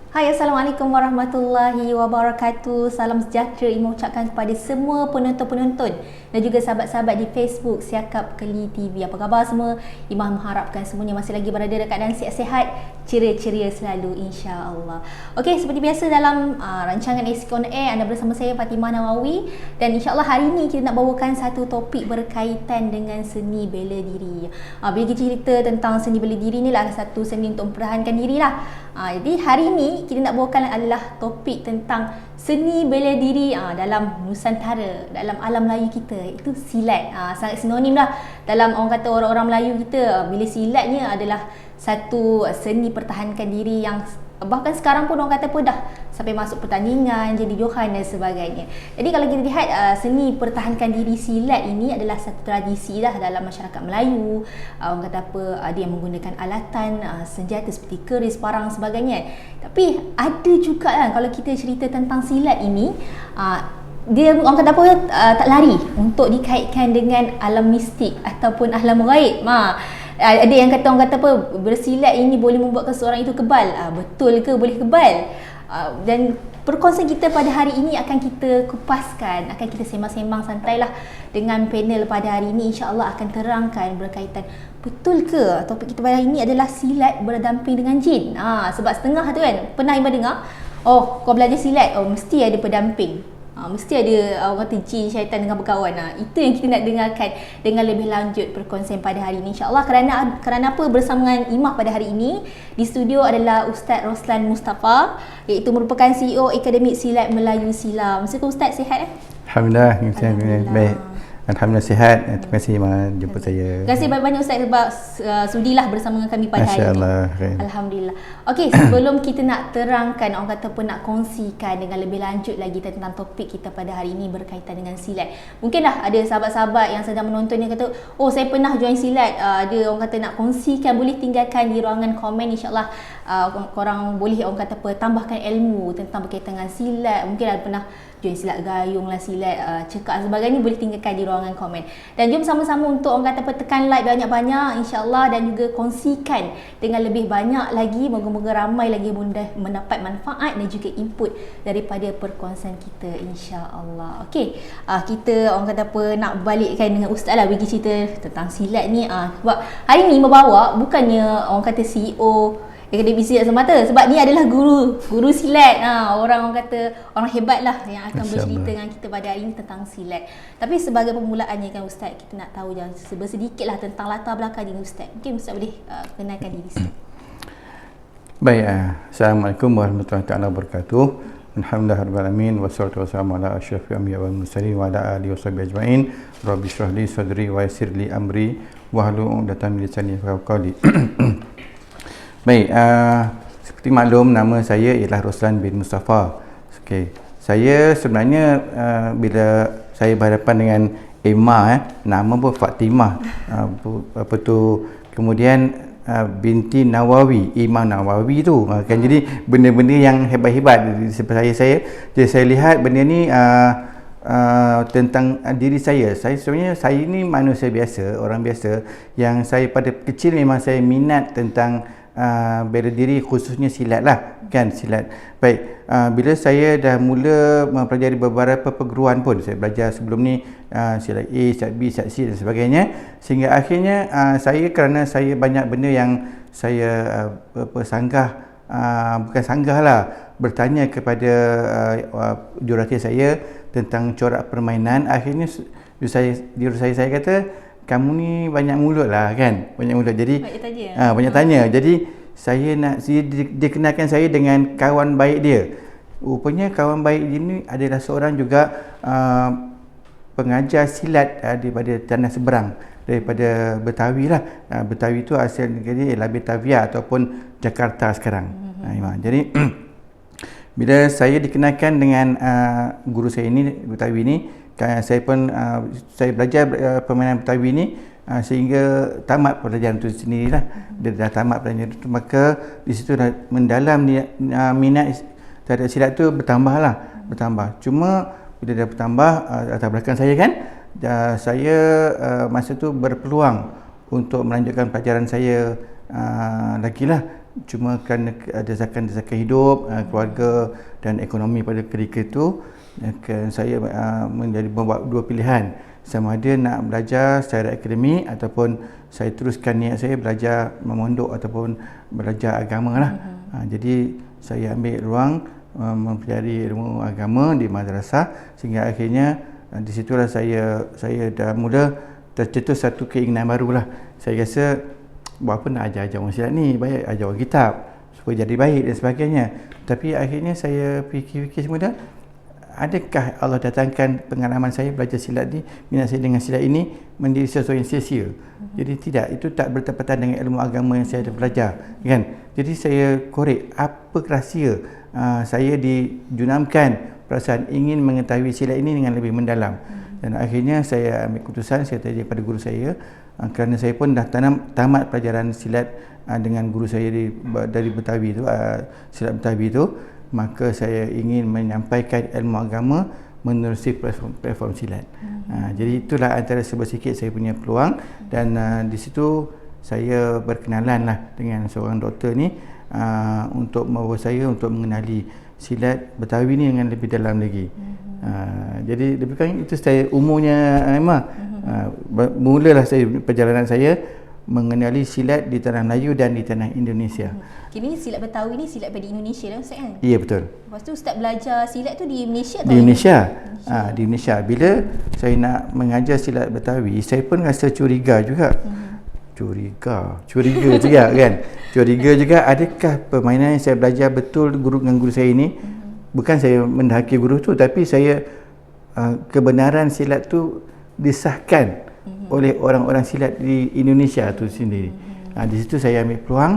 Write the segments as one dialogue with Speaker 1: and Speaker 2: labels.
Speaker 1: Hai, Assalamualaikum warahmatullahi wabarakatuh. Salam sejahtera Imam ucapkan kepada semua penonton-penonton dan juga sahabat-sahabat di Facebook Siakap Keli TV. Apa khabar semua? Imam mengharapkan semuanya masih lagi berada dekat keadaan sihat-sihat, ceria-ceria selalu insya-Allah. Okey, seperti biasa dalam rancangan SK On Air, anda bersama saya Fatimah Nawawi, dan insya-Allah hari ini kita nak bawakan satu topik berkaitan dengan seni bela diri. Bila kita cerita tentang seni bela diri ni lah satu seni untuk mempertahankan diri lah. Jadi hari ini kita nak bawakan adalah topik tentang seni bela diri dalam Nusantara, dalam alam Melayu kita, iaitu silat. Sangat sinonim lah dalam orang Melayu kita. Bila silatnya adalah satu seni pertahankan diri yang bahkan sekarang pun orang kata pun dah sampai masuk pertandingan, jadi johan dan sebagainya. Jadi kalau kita lihat seni pertahankan diri silat ini adalah satu tradisi dah dalam masyarakat Melayu. Orang kata apa, ada yang menggunakan alatan senjata seperti keris, parang sebagainya. Tapi ada juga kan kalau kita cerita tentang silat ini, dia orang kata apa, tak lari untuk dikaitkan dengan alam mistik ataupun alam ghaib. Ada yang kata, orang kata apa, bersilat ini boleh membuatkan seorang itu kebal. Betul ke boleh kebal? Dan perkongsian kita pada hari ini akan kita kupaskan, akan kita sembang-sembang santailah dengan panel pada hari ini. InsyaAllah akan terangkan berkaitan betul ke topik kita pada hari ini adalah silat berdamping dengan jin. Sebab setengah tu kan pernah Imam dengar, oh kau belajar silat, oh mesti ada pendamping. Mesti ada orang kata jin, syaitan dengan berkawan. Itu yang kita nak dengarkan dengan lebih lanjut perkongsian pada hari ini insya-Allah. Kerana apa, bersama dengan Imam pada hari ini di studio adalah Ustaz Roslan Mustafa, iaitu merupakan CEO Akademik Silat Melayu Silam. Assalamualaikum Ustaz, sihat?
Speaker 2: Alhamdulillah, baik. Alhamdulillah sihat. Terima kasih jemput saya.
Speaker 1: Terima kasih banyak-banyak Ustaz sebab sudilah bersama dengan kami pada hari ini. Alhamdulillah. Okey, sebelum kita nak terangkan, orang kata pun nak kongsikan dengan lebih lanjut lagi tentang topik kita pada hari ini berkaitan dengan silat. Mungkin dah ada sahabat-sahabat yang sedang menonton yang kata, oh saya pernah join silat. Ada orang kata nak kongsikan, boleh tinggalkan di ruangan komen insya-Allah. Korang boleh orang kata apa, tambahkan ilmu tentang berkaitan dengan silat. Mungkin ada pernah join silat gayung lah, silat cekak sebagainya, boleh tinggalkan di ruangan komen. Dan jom sama-sama untuk orang kata apa, tekan like banyak-banyak insya-Allah, dan juga kongsikan dengan lebih banyak lagi. Moga-moga ramai lagi mendapat manfaat dan juga input daripada perkongsian kita insya-Allah. Okey, kita orang kata apa nak balikkan dengan ustaz lah bagi cerita tentang silat ni. Sebab hari ni membawa bukannya orang kata CEO Akademik Silat semata, sebab ni adalah guru silat. Orang kata orang hebat lah yang akan bercerita dengan kita pada hari ini tentang silat. Tapi sebagai permulaannya kan Ustaz, kita nak tahu sedikit lah tentang latar belakang diri Ustaz. Mungkin Ustaz boleh kenalkan diri Ustaz.
Speaker 2: Baik, Assalamualaikum warahmatullahi wabarakatuh. Alhamdulillah alamin, wassalatu wassalamu ala asyrafil anbiya'i wal mursalin wa ala alihi washabihi ajmain. Rabbi shrah li sadri wa yassir li amri wahlul 'uqdatam min lisani yafqahu qawli. Baik, seperti maklum, nama saya ialah Roslan bin Mustafa. Okey, saya sebenarnya bila saya berhadapan dengan Emma, nama pun Fatimah, apa tu, kemudian binti Nawawi, Imam Nawawi tu kan. Jadi benda-benda yang hebat-hebat seperti jadi saya lihat benda ni tentang diri saya. Sebenarnya saya ni manusia biasa, orang biasa, yang saya pada kecil memang saya minat tentang bela diri, khususnya silat lah kan, silat. Baik, bila saya dah mula mempelajari beberapa perguruan pun, saya belajar sebelum ni silat A, silat B, silat C dan sebagainya, sehingga akhirnya kerana saya banyak benda yang saya bukan sanggah lah, bertanya kepada jurulatih saya tentang corak permainan. Akhirnya jurulatih saya kata, kamu ni banyak mulut lah kan, banyak mulut, jadi banyak tanya. Jadi saya nak dia kenalkan saya dengan kawan baik dia. Rupanya kawan baik dia ni adalah seorang juga pengajar silat daripada tanah seberang, daripada Betawi lah. Betawi tu asal negara ialah Betavia ataupun Jakarta sekarang. Jadi bila saya dikenalkan dengan guru saya ini, Betawi ni, saya pun saya belajar permainan Betawi ni sehingga tamat pelajaran itu sendirilah. Dia dah tamat pelajaran itu, maka di situ dah mendalam minat terhadap silat tu bertambah. Cuma bila dah bertambah latar belakang saya kan, saya masa tu berpeluang untuk melanjutkan pelajaran saya lagi lah cuma kerana desakan-desakan hidup, keluarga dan ekonomi pada ketika itu, saya menjadi membuat dua pilihan, sama ada nak belajar secara akademik ataupun saya teruskan niat saya belajar memondok ataupun belajar agama lah. Jadi saya ambil ruang mempelajari ilmu agama di madrasah, sehingga akhirnya di situlah saya dah mula tercetus satu keinginan barulah. Saya rasa buat apa nak ajar orang silat ni, baik ajar orang kitab supaya jadi baik dan sebagainya. Tapi akhirnya saya fikir-fikir semua dah, adakah Allah datangkan pengalaman saya belajar silat ni, minat saya dengan silat ini menjadi sesuatu yang sia-sia? Jadi tidak, itu tak bertepatan dengan ilmu agama yang saya dah belajar, kan? Jadi saya korek apa rahsia saya dijunamkan perasaan ingin mengetahui silat ini dengan lebih mendalam. Dan akhirnya saya ambil keputusan, saya tanya kepada guru saya, kerana saya pun dah tamat pelajaran silat dengan guru saya dari Betawi tu, silat Betawi tu, maka saya ingin menyampaikan ilmu agama menerusi platform silat. Jadi itulah antara sedikit saya punya peluang, dan di situ saya berkenalan lah dengan seorang doktor ni untuk membawa saya untuk mengenali silat Betawi ni dengan lebih dalam lagi. Jadi lebih kurang itu saya umurnya Emma. Mulalah saya perjalanan saya mengenali silat di tanah Melayu dan di tanah Indonesia.
Speaker 1: Kini silat Betawi ni silat pada Indonesia lah Ustaz kan?
Speaker 2: Ya, betul.
Speaker 1: Lepas tu Ustaz belajar silat tu di Malaysia
Speaker 2: Di Indonesia. Di Indonesia. Bila saya nak mengajar silat Betawi, saya pun rasa curiga juga. Curiga juga kan. Curiga juga, adakah permainan yang saya belajar betul dengan guru saya ini? Bukan saya mendahaki guru tu, tapi saya kebenaran silat tu disahkan oleh orang-orang silat di Indonesia tu sendiri. Di situ saya ambil peluang,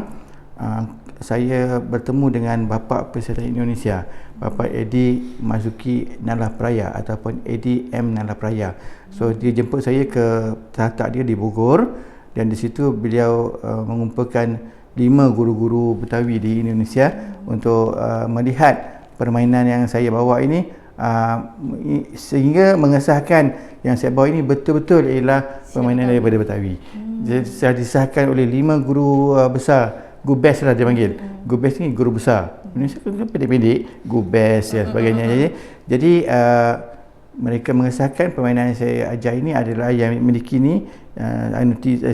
Speaker 2: saya bertemu dengan bapa Persatuan Indonesia, Bapa Edi Mazuki Nalapraya ataupun Edi M Nalapraya. So dia jemput saya ke tatak dia di Bogor, dan di situ beliau mengumpulkan 5 guru-guru Betawi di Indonesia untuk melihat permainan yang saya bawa ini, sehingga mengesahkan yang saya bawa ini betul-betul ialah permainan daripada Betawi. Jadi saya disahkan oleh 5 guru besar, Gubes lah dia panggil. Gubes ni guru besar. Indonesia kan pendek-pendek, Gubes dan sebagainya. Jadi mereka mengesahkan permainan yang saya ajar ini adalah yang memiliki ni,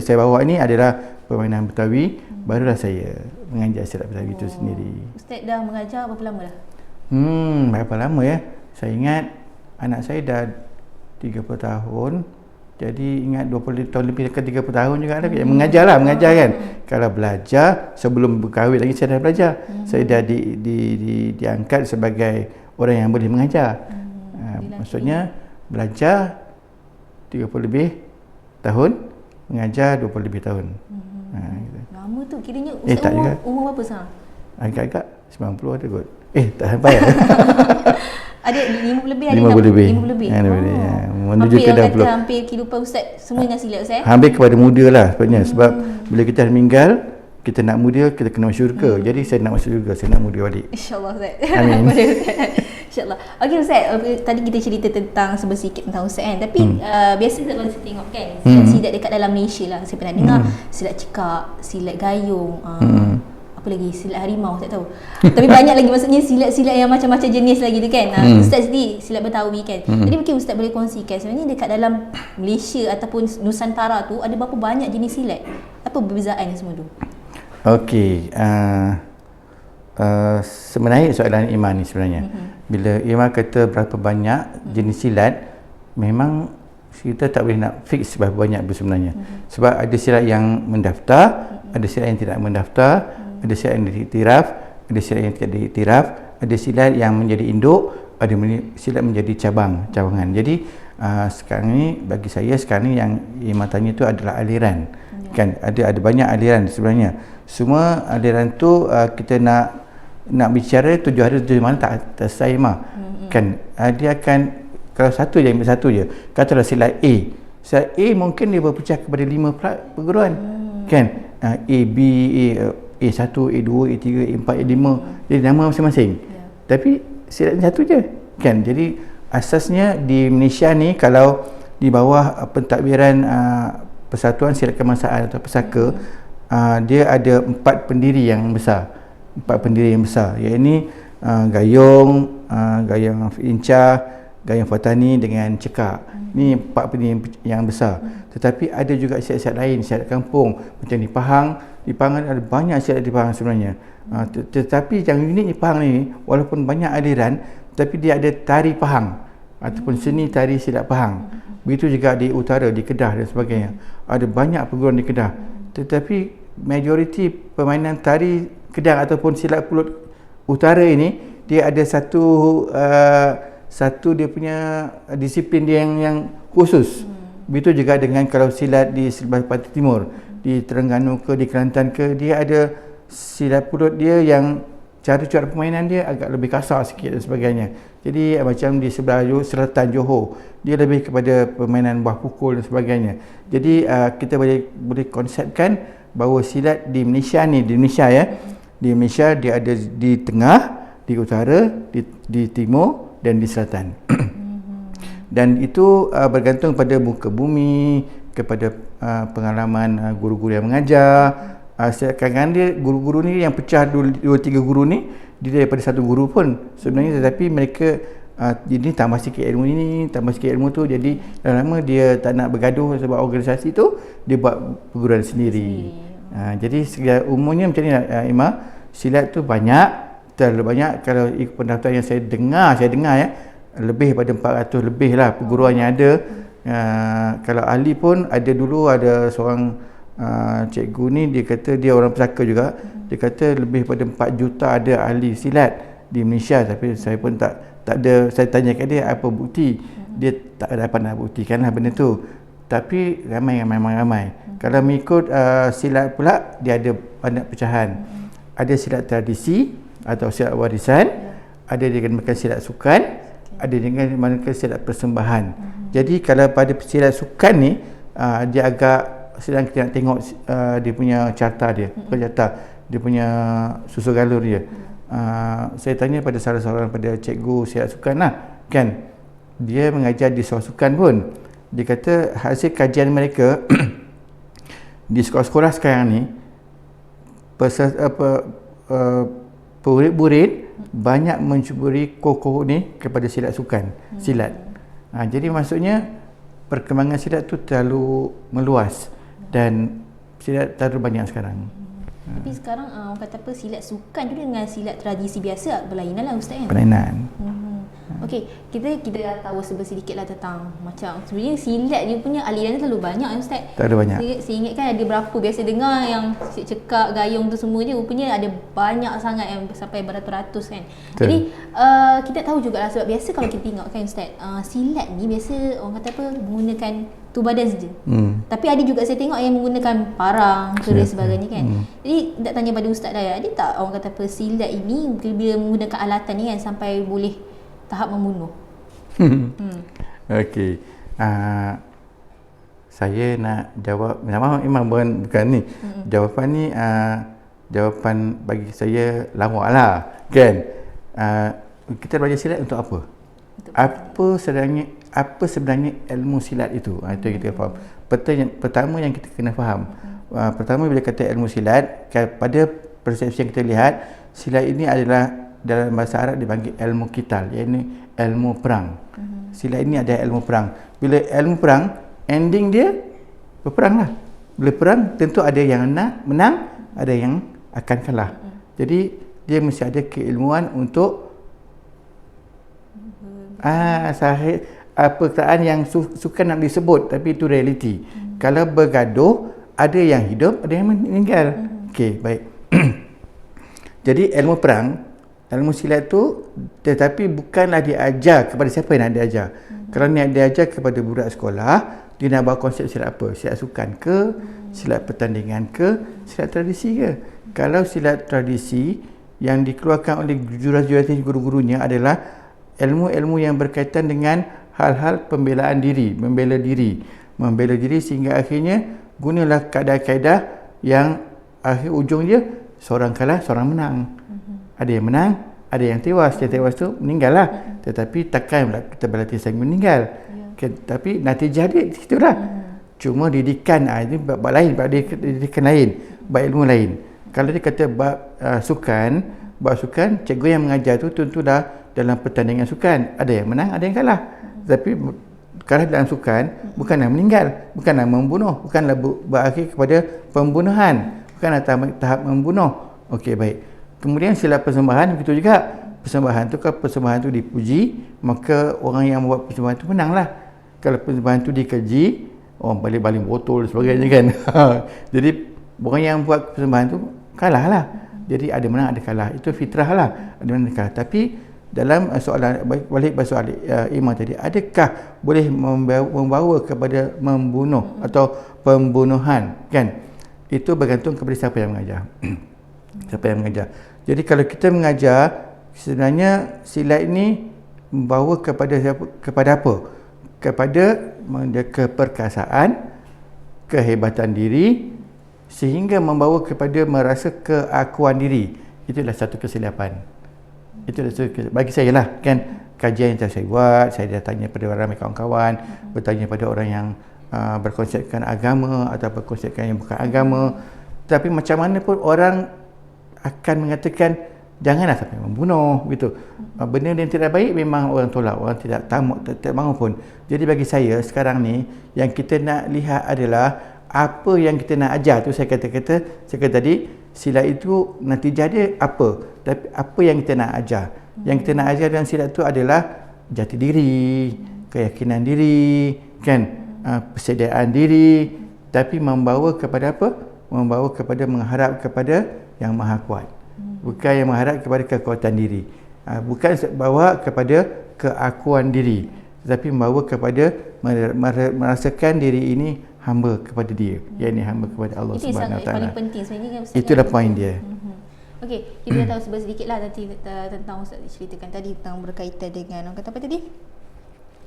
Speaker 2: saya bawa ini adalah permainan Betawi. Barulah saya mengajar silat Betawi itu sendiri.
Speaker 1: Ustaz dah mengajar berapa lama dah?
Speaker 2: Berapa lama ya? Saya ingat anak saya dah 30 tahun. Jadi ingat 20 tahun lebih, dekat 30 tahun juga ada. Mengajar kan. Kalau belajar, sebelum berkahwin lagi saya dah belajar. Saya dah diangkat sebagai orang yang boleh mengajar. Maksudnya belajar 30 lebih tahun, mengajar 20 lebih tahun.
Speaker 1: Lama tu, kiranya Ustaz umur berapa sekarang?
Speaker 2: Agak-agak 90 ada kot. Tak sampai lah.
Speaker 1: Ada 50 lebih, ada
Speaker 2: 50 lebih.
Speaker 1: 50 lebih.
Speaker 2: Menuju ke 60.
Speaker 1: Hampir kehidupan Ustaz semua dengan silat Ustaz.
Speaker 2: Hampir kepada muda lah sebenarnya. Sebab bila kita meninggal, kita nak muda, kita kena masuk syurga. Jadi saya nak masuk syurga, saya nak muda balik.
Speaker 1: InsyaAllah Ustaz.
Speaker 2: Amin.
Speaker 1: InsyaAllah. Okey Ustaz, tadi kita cerita tentang sedikit tentang Ustaz kan. Tapi biasa kalau saya tengok kan, silat dekat dalam Malaysia lah. Saya pernah dengar silat cekak, silat gayung, apa lagi, silat harimau, tak tahu. Tapi banyak lagi, maksudnya silat-silat yang macam-macam jenis lagi tu kan. Ustaz sendiri silat Betawi kan. Jadi mungkin Ustaz boleh kongsikan sebenarnya dekat dalam Malaysia ataupun Nusantara tu ada berapa banyak jenis silat? Apa perbezaan semua tu? Okey,
Speaker 2: sebenarnya soalan Iman ni sebenarnya. Bila Iman kata berapa banyak jenis silat, memang kita tak boleh nak fix berapa banyak sebenarnya. Sebab ada silat yang mendaftar, ada silat yang tidak mendaftar, ada silat yang diiktiraf, ada silat yang tidak diiktiraf, ada silat yang menjadi induk, ada silat menjadi cabangan. Jadi sekarang ni, bagi saya sekarang ni yang Iman tanya tu adalah aliran. Kan ada banyak aliran sebenarnya. Semua aliran tu kita nak bicara 7 hari 7 malam tak selesai mah. Kan dia akan, kalau satu je ambil satu je. Katalah silat A. Silat A mungkin dia berpecah kepada 5 perguruan. Kan A, B, A1, A2, A3, A4, A5. Jadi nama masing-masing. Tapi silat satu je. Kan jadi asasnya di Malaysia ni, kalau di bawah pentadbiran Persatuan Silat Kebangsaan atau Pesaka, dia ada 4 pendiri yang besar. 4 pendiri yang besar, iaitu gayung, gayung lincah, gayung fatani dengan cekak. Ni 4 pendiri yang besar. Tetapi ada juga silat-silat lain, silat kampung macam di Pahang. Di Pahang ada banyak silat di Pahang sebenarnya. Tetapi yang unik di Pahang ni, walaupun banyak aliran, tapi dia ada tari Pahang ataupun seni tari silat Pahang. Begitu juga di utara, di Kedah dan sebagainya. Ada banyak perguruan di Kedah. Tetapi majoriti permainan tari Kedah ataupun silat Pulut Utara ini, dia ada satu dia punya disiplin dia yang khusus. Begitu juga dengan kalau silat di sebelah pantai timur, di Terengganu ke, di Kelantan ke, dia ada silat pulut dia yang cara permainan dia agak lebih kasar sikit dan sebagainya. Jadi macam di sebelah selatan Johor, dia lebih kepada permainan buah pukul dan sebagainya. Jadi kita boleh konsepkan bahawa silat di Malaysia ni, di Malaysia dia ada di tengah, di utara, di timur dan di selatan. Dan itu bergantung pada muka bumi, kepada pengalaman guru-guru yang mengajar. Kadang-kadang dia guru-guru ni yang pecah 2-3 guru ni, dia daripada satu guru pun sebenarnya, tetapi mereka ini tambah sikit ilmu ini, tambah sikit ilmu tu, jadi lama-lama dia tak nak bergaduh sebab organisasi tu, dia buat perguruan sendiri. Jadi segala umumnya macam ni Imah, silat tu terlalu banyak. Kalau ikut pendaftaran yang saya dengar ya, lebih pada 400 lebih lah perguruan yang ada. Kalau ahli pun ada seorang cikgu ni, dia kata dia orang pesaka juga. Dia kata lebih pada 4 juta ada ahli silat di Malaysia, tapi saya pun tak ada. Saya tanya kat dia apa bukti, dia tak dapat nak buktikan lah benda tu. Tapi ramai. Kalau mengikut silat pula, dia ada banyak pecahan. Ada silat tradisi atau silat warisan, ada dinamakan silat sukan, ada dinamakan silat persembahan. Jadi kalau pada silat sukan ni, dia agak sedang kita nak tengok dia punya carta dia, dia punya susun galur dia. Saya tanya pada salah seorang pada cikgu silat sukan lah, kan, dia mengajar di sekolah sukan pun. Dia kata hasil kajian mereka di sekolah-sekolah sekarang ni, murid-murid banyak mencuburi kokoh ni kepada silat sukan, silat. Jadi maksudnya perkembangan silat tu terlalu meluas dan silat terlalu banyak sekarang.
Speaker 1: Tapi sekarang orang kata apa, silat sukan tu dengan silat tradisi biasa berlainan lah Ustaz kan?
Speaker 2: Berlainan.
Speaker 1: Okey, kita dah tahu sedikit lah tentang macam sebenarnya silat dia punya aliran terlalu banyak Ustaz.
Speaker 2: Terlalu banyak.
Speaker 1: Saya ingat kan ada berapa, biasa dengar yang cekak, gayung tu semua je, rupanya ada banyak sangat yang sampai beratus-ratus kan. Betul. Jadi kita tahu jugalah, sebab biasa kalau kita tengok kan Ustaz, silat ni biasa orang kata apa, menggunakan tu badan saja. Tapi ada juga saya tengok yang menggunakan parang, keris sebagainya kan. Jadi nak tanya pada Ustaz dah, ada tak orang kata apa, silat ini bila menggunakan alatan ni kan sampai boleh tahap membunuh?
Speaker 2: Okey. Saya nak jawab, memang bukan ni. Jawapan ni jawapan bagi saya lawak lah, kan. Kita belajar silat untuk apa? Apa sebenarnya ilmu silat itu? Itu yang kita faham. Pertama yang kita kena faham. Pertama bila kata ilmu silat, pada persepsi yang kita lihat, silat ini adalah dalam bahasa Arab dipanggil ilmu qital, iaitu ilmu perang. Silat ini ada ilmu perang. Bila ilmu perang, ending dia berperang lah. Bila perang, tentu ada yang menang, ada yang akan kalah. Jadi dia mesti ada keilmuan untuk perkataan yang suka nak disebut, tapi itu realiti. Kalau bergaduh, ada yang hidup, ada yang meninggal. Okey, baik. Jadi ilmu perang, ilmu silat tu, tetapi bukanlah diajar kepada siapa yang nak diajar. Kalau nak diajar kepada budak sekolah, dia nak bawa konsep silat apa? Silat sukan ke? Silat pertandingan ke? Silat tradisi ke? Kalau silat tradisi yang dikeluarkan oleh jurulatih guru-gurunya adalah ilmu-ilmu yang berkaitan dengan hal-hal pembelaan diri, membela diri sehingga akhirnya gunalah kaedah-kaedah yang akhir ujung dia seorang kalah, seorang menang. Ada yang menang, ada yang tewas. Yang tewas tu meninggal lah. Tetapi takkan kita berlatih sampai meninggal. Tapi natijah dia itu lah. Cuma didikan ini bab lain, didikan lain. bab ilmu lain. Kalau dia kata bab bab sukan, cikgu yang mengajar tu tentulah dalam pertandingan sukan ada yang menang, ada yang kalah. Tapi kalah dalam sukan bukanlah meninggal, bukanlah membunuh, bukanlah berakhir kepada pembunuhan, bukanlah tahap membunuh. Okey, baik. Kemudian sila persembahan begitu juga. Persembahan tu, kalau persembahan tu dipuji, maka orang yang membuat persembahan tu menanglah. Kalau persembahan tu dikeji, orang baling-baling botol dan sebagainya kan. Jadi orang yang buat persembahan tu kalah lah. Jadi ada menang, ada kalah. Itu fitrah lah. Ada menang, ada kalah. Tapi dalam soalan, balik pada soalan Iman tadi, adakah boleh membawa kepada membunuh atau pembunuhan, kan? Itu bergantung kepada siapa yang mengajar. Siapa yang mengajar. Jadi kalau kita mengajar, sebenarnya silat ini membawa kepada apa? Kepada keperkasaan, kehebatan diri, sehingga membawa kepada merasa keakuan diri. Itulah satu kesilapan. Itulah satu, bagi saya lah, kan, kajian yang saya buat, saya dah tanya pada ramai kawan-kawan, bertanya pada orang yang berkonsepkan agama atau berkonsepkan yang bukan agama. Tapi macam mana pun orang akan mengatakan janganlah sampai membunuh, gitu. Benda yang tidak baik memang orang tolak, orang tidak mahu pun. Jadi bagi saya sekarang ni, yang kita nak lihat adalah apa yang kita nak ajar tu. Saya kata tadi, silat itu natijah dia apa, tapi apa yang kita nak ajar. Yang kita nak ajar dalam silat tu adalah jati diri, keyakinan diri, kan, persediaan diri, tapi membawa kepada apa? Membawa kepada mengharap kepada yang maha kuat. Bukan yang mengharap kepada kekuatan diri. Bukan bawa kepada keakuan diri, tetapi membawa kepada merasakan diri ini hamba kepada dia, yakni hamba kepada Allah Subhanahu Wa Taala.
Speaker 1: Itu paling penting sebenarnya kan Ustaz.
Speaker 2: Itulah poin dia.
Speaker 1: Okey, kita dah tahu sedikit lah tentang Ustaz ceritakan tadi tentang berkaitan dengan orang kata apa tadi?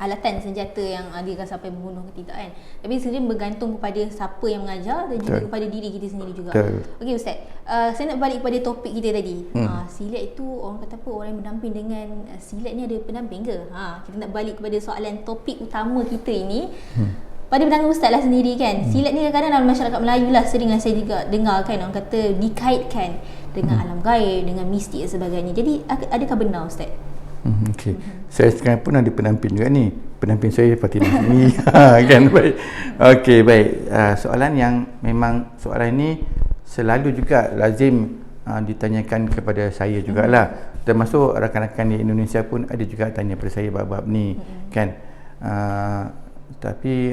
Speaker 1: Alatan senjata yang dia akan sampai membunuh ke tidak, kan. Tapi sebenarnya bergantung kepada siapa yang mengajar dan juga kepada diri kita sendiri juga. Okey Ustaz, saya nak balik kepada topik kita tadi. Silat itu orang kata apa, orang yang berdamping dengan silat ni ada pendamping ke? Kita nak balik kepada soalan topik utama kita ini. Pada pandangan Ustaz lah sendiri, kan, silat ni kadang-kadang dalam masyarakat Melayu lah sering saya juga dengar, kan, orang kata dikaitkan dengan alam gaib, dengan mistik dan sebagainya. Jadi adakah benar Ustaz?
Speaker 2: Okey. Saya sekarang pun ada pendamping juga ni. Pendamping saya Fatimah ni. Kan, baik. Okey, baik. Soalan yang memang soalan ini selalu juga lazim ditanyakan kepada saya jugalah. Termasuk rakan-rakan di Indonesia pun ada juga tanya pada saya bab-bab ni, kan. Tapi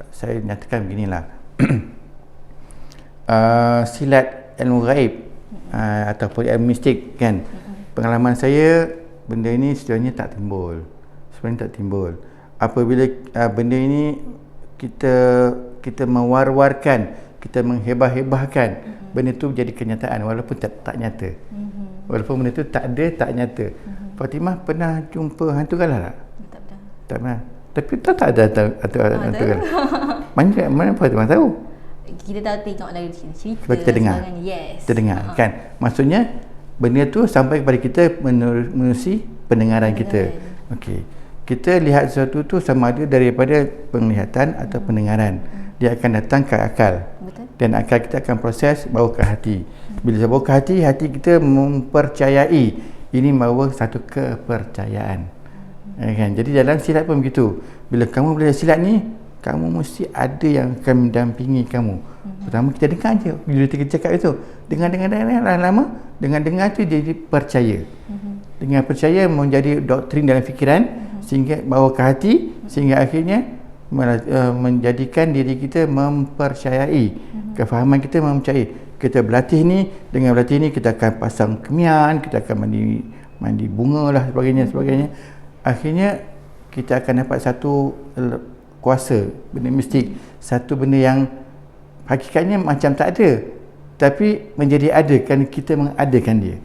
Speaker 2: saya nyatakan beginilah. Silat ilmu gaib ataupun ilmu mistik, kan, pengalaman saya, benda ini sebenarnya tak timbul. Apabila benda ini kita mewar-warkan, kita menghebah-hebahkan, benda itu jadi kenyataan walaupun tak nyata. Walaupun benda itu tak nyata. Fatimah pernah jumpa hantu galah tak? Tak pernah. Tapi tak ada hantu galah. Mana Fatimah tahu?
Speaker 1: Kita tahu, tengok dari cerita.
Speaker 2: Sebab kita dengar.
Speaker 1: Yes.
Speaker 2: Kita dengar, kan. Maksudnya benda tu sampai kepada kita menerusi pendengaran kita. Okey. Kita lihat sesuatu tu sama ada daripada penglihatan atau pendengaran. Dia akan datang ke akal.
Speaker 1: Betul. Dan
Speaker 2: akal kita akan proses bawa ke hati. Bila bawa ke hati, hati kita mempercayai. Ini bawa satu kepercayaan. Kan? Jadi dalam silat pun begitu. Bila kamu belajar silat ni, kamu mesti ada yang akan mendampingi kamu. Pertama kita dengar je. Bila kita cakap itu, dengar lama, dengar tu jadi percaya. Dengan percaya menjadi doktrin dalam fikiran, sehingga bawa ke hati, sehingga akhirnya menjadikan diri kita mempercayai. Kefahaman kita mempercayai. Kita berlatih ni, dengan berlatih ni kita akan pasang kemian, kita akan mandi bunga lah, sebagainya. Akhirnya kita akan dapat satu kuasa, benda mistik, satu benda yang hakikatnya macam tak ada, tapi menjadi ada kerana kita mengadakan dia.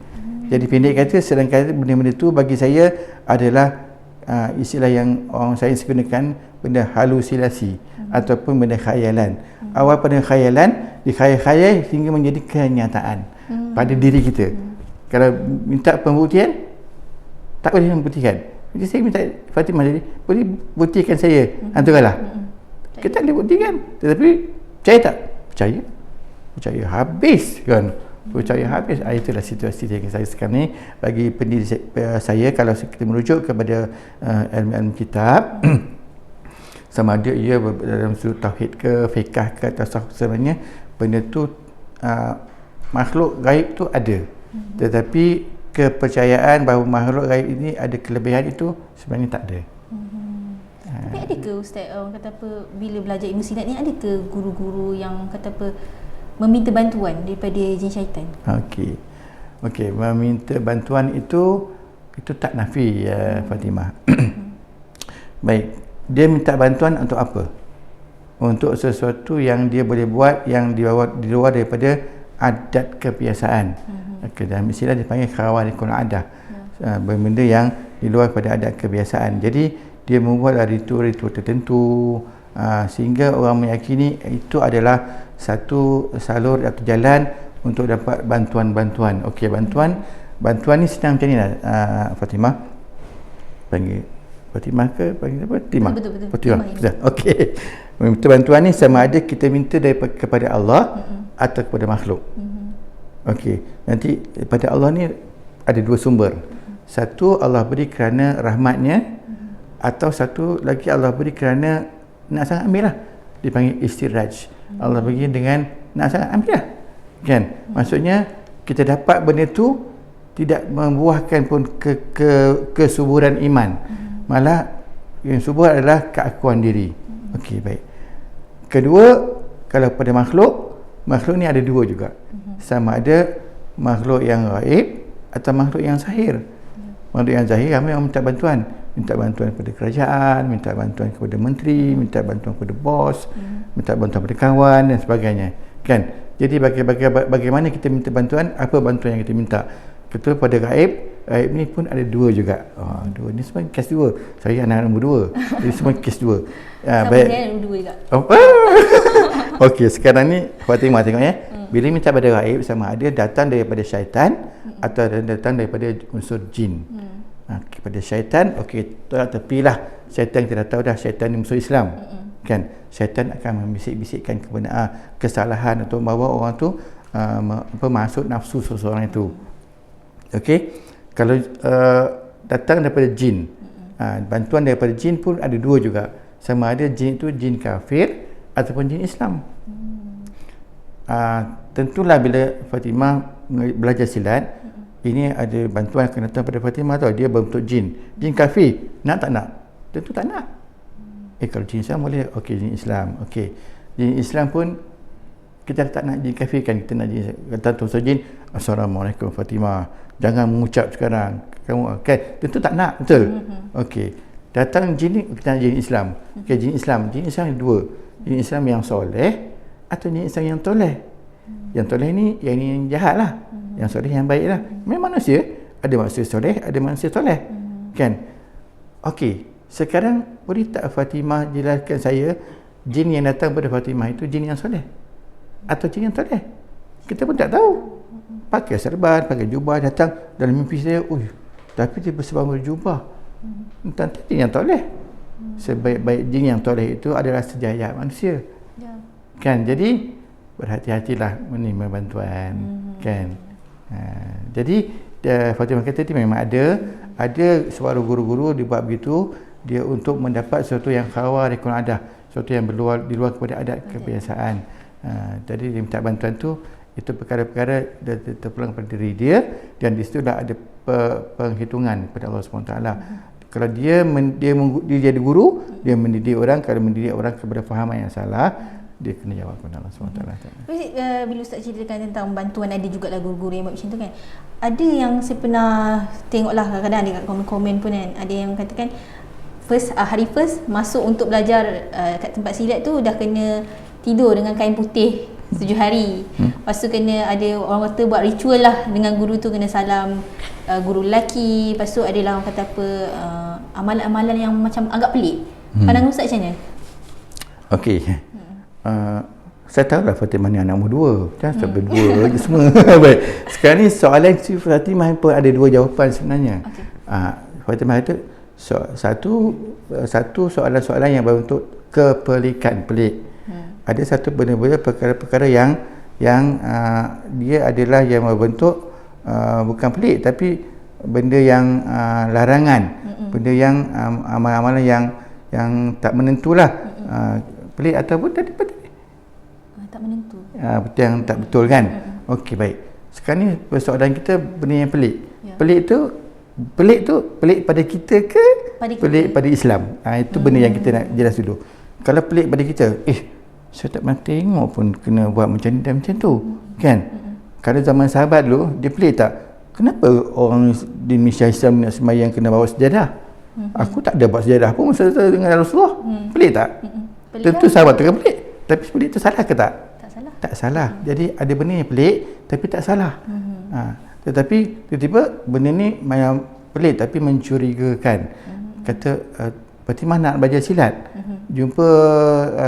Speaker 2: Jadi pendek kata, sedangkan benda-benda itu bagi saya adalah istilah yang orang sains gunakan, benda halusinasi ataupun benda khayalan. Awal pada khayalan, dikhayal-khayal hingga menjadi kenyataan pada diri kita. Kalau minta pembuktian, tak boleh membuktikan. Jadi saya minta Fatimah tadi, boleh buktikan saya hantu galah. Kita boleh buktikan, tetapi percaya tak? Percaya. percaya habis kan. Percaya habis. Itulah situasi yang saya sekarang ni bagi pendiri saya kalau kita merujuk kepada ilmu-ilmu kitab sama ada ia dalam sudut tauhid ke, fiqh ke, tasawuf, sebenarnya benda tu makhluk gaib tu ada. Tetapi kepercayaan bahawa makhluk gaib ini ada kelebihan itu sebenarnya tak ada.
Speaker 1: Tapi ada ke Ustaz, orang kata apa, bila belajar ilmu silat ni ada ke guru-guru yang kata apa meminta bantuan daripada jin syaitan?
Speaker 2: Okey, meminta bantuan itu tak nafi Fatimah. Baik, dia minta bantuan untuk apa? Untuk sesuatu yang dia boleh buat yang di luar daripada adat kebiasaan. Dalam istilah dipanggil khawarikul adah. Benda yang di luar daripada adat kebiasaan. Jadi dia membuat ritual-ritual tertentu sehingga orang meyakini itu adalah satu salur atau jalan untuk dapat bantuan-bantuan. Okey, bantuan ni senang macam ni lah Fatimah. Panggil Fatimah ke panggil apa? Fatimah.
Speaker 1: Betul.
Speaker 2: Fatimah. Okey. Minta bantuan ni sama ada kita minta kepada Allah atau kepada makhluk. Okey. Nanti pada Allah ni ada dua sumber. Satu Allah beri kerana rahmatnya, atau satu lagi Allah beri kerana nak sangat ambil lah, dipanggil istiraj. Allah bagi dengan nak sangat ambil lah kan. Maksudnya kita dapat benda tu tidak membuahkan pun kesuburan iman, malah yang subur adalah keakuan diri. Okey, baik. Kedua, kalau pada makhluk ni ada dua juga, sama ada makhluk yang gaib atau makhluk yang zahir. Makhluk yang zahir ramai yang minta bantuan kepada kerajaan, minta bantuan kepada menteri, minta bantuan kepada bos, minta bantuan kepada kawan dan sebagainya kan. Jadi bagaimana kita minta bantuan, apa bantuan yang kita minta. Ketua pada gaib ni pun ada dua juga. Dua ni semua kes dua. Saya anak nombor dua. Jadi semua kes dua.
Speaker 1: Baik. Saya nombor dua juga.
Speaker 2: Okey, sekarang ni Fatimah tengok ya. Bila minta pada gaib sama ada datang daripada syaitan atau datang daripada unsur jin. Kepada syaitan, okey, tolak tepilah syaitan. Kita dah tahu dah syaitan ni musuh Islam kan. Syaitan akan membisik-bisikkan kebenaran, kesalahan atau membawa orang tu masuk nafsu seseorang itu. Okey, kalau datang daripada jin, bantuan daripada jin pun ada dua juga, sama ada jin itu jin kafir ataupun jin Islam. Tentulah bila Fatimah belajar silat, ini ada bantuan akan datang pada Fatimah tau. Dia berbentuk jin kafir, nak tak nak? Tentu tak nak. Kalau jin Islam boleh, okey, jin Islam, okey. Jin Islam pun kita tak nak jin kafir kan, kita nak jin kata tu jin, assalamualaikum Fatimah, jangan mengucap sekarang kamu, kan, tentu tak nak, betul. Okey, datang jin ni, kita nak jin Islam. Okey, jin Islam ada dua, jin Islam yang soleh atau jin Islam yang toleh. Yang toleh ni yang jahat lah, yang soleh yang baik lah. Memang manusia, ada manusia soleh, ada manusia toleh kan. Okey, sekarang boleh tak Fatimah jelaskan saya, jin yang datang pada Fatimah itu jin yang soleh atau jin yang toleh? Kita pun tak tahu. Pakai serban, pakai jubah, datang dalam mimpi saya, tapi dia bersabang berjubah. Tentu jin yang toleh. Sebaik-baik jin yang toleh itu adalah sejaya manusia kan. Jadi berhati-hatilah menerima bantuan kan. Jadi Fatimah kata itu memang ada suara guru-guru dibuat begitu, dia untuk mendapat sesuatu yang khawarikul adah, sesuatu yang di luar kepada adat kebiasaan. Jadi dia minta bantuan tu, itu perkara-perkara terpulang pada diri dia, dan di situ dah ada penghitungan kepada Allah SWT. Kalau dia jadi guru, dia mendidik orang. Kalau mendidik orang kepada fahaman yang salah, dia kena jawab kepada Allah SWT.
Speaker 1: Bila Ustaz ceritakan tentang bantuan, ada jugalah guru-guru yang buat macam tu kan. Ada yang saya pernah tengoklah kadang-kadang ada kat komen-komen pun kan, ada yang katakan hari first masuk untuk belajar kat tempat silat tu dah kena tidur dengan kain putih 7 hari. Lepas tu kena ada orang kata buat ritual lah dengan guru tu, kena salam guru lelaki. Lepas tu adalah orang kata apa, amalan-amalan yang macam agak pelik. Pandangan Ustaz macam mana? Okey.
Speaker 2: Saya tahu lah Fatimah ni anak nombor dua, jangan sampai dua je semua. Baik. Sekarang ni soalan si Fatimah pun ada dua jawapan sebenarnya. Fatimah itu satu soalan-soalan yang berbentuk kepelikan, pelik. Ada satu benda-benda perkara-perkara yang yang dia adalah yang berbentuk bukan pelik tapi benda yang larangan, benda yang amalan-amalan yang tak menentulah, pelik ataupun tadi
Speaker 1: Tak menentu.
Speaker 2: betul, yang tak betul kan. Okey, baik. Sekarang ni persoalan kita benda yang pelik.
Speaker 1: Ya.
Speaker 2: Pelik tu pelik pada kita ke pelik pada Islam? Itu benda yang kita nak jelas dulu. Kalau pelik pada kita, saya tak pernah tengok pun kena buat macam ni dan macam tu, kan? Kalau zaman sahabat dulu, dia pelik tak? Kenapa orang di Indonesia Islam nak sembahyang kena bawa sejadah? Aku tak ada bawa sejadah pun masa dengan Rasulullah. Pelik tak? Tentu sahabat tu kan pelik. Tapi pelik tu salah ke tak?
Speaker 1: Tak salah.
Speaker 2: Tak salah. Jadi ada benda yang pelik tapi tak salah. Tetapi tiba-tiba benda ni macam pelik tapi mencurigakan. Kata Fatimah nak belajar silat. Jumpa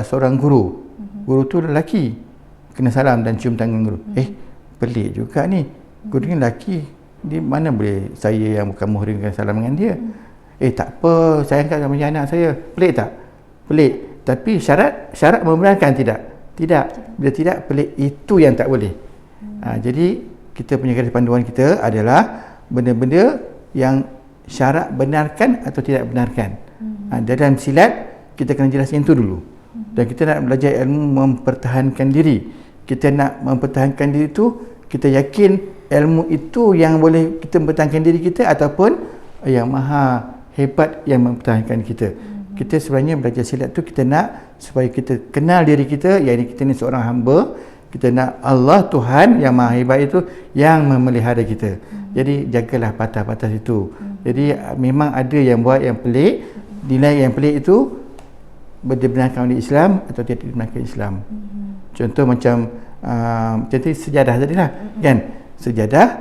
Speaker 2: seorang guru. Guru tu lelaki. Kena salam dan cium tangan guru. Pelik juga ni. Guru ni lelaki. Dia mana boleh saya yang bukan muhrim kena salam dengan dia? Tak apa, saya angkat sama anak saya. Pelik tak? Pelik. Tapi syarat membenarkan tidak? Tidak. Bila tidak, pelik itu yang tak boleh. Jadi kita punya garis panduan kita adalah benda-benda yang syarat benarkan atau tidak benarkan. Dalam silat kita kena jelaskan itu dulu. Dan kita nak belajar ilmu mempertahankan diri. Kita nak mempertahankan diri itu, kita yakin ilmu itu yang boleh kita mempertahankan diri kita ataupun yang maha hebat yang mempertahankan kita. Kita sebenarnya belajar silat tu kita nak supaya kita kenal diri kita, iaitu kita ni seorang hamba. Kita nak Allah Tuhan yang maha hebat itu yang memelihara kita. Jadi jagalah batas-batas itu. Jadi memang ada yang buat yang pelik, nilai yang pelik itu dibenarkan oleh Islam atau tidak dibenarkan Islam. Contoh macam contoh sejadah tadi lah, kan? Sejadah,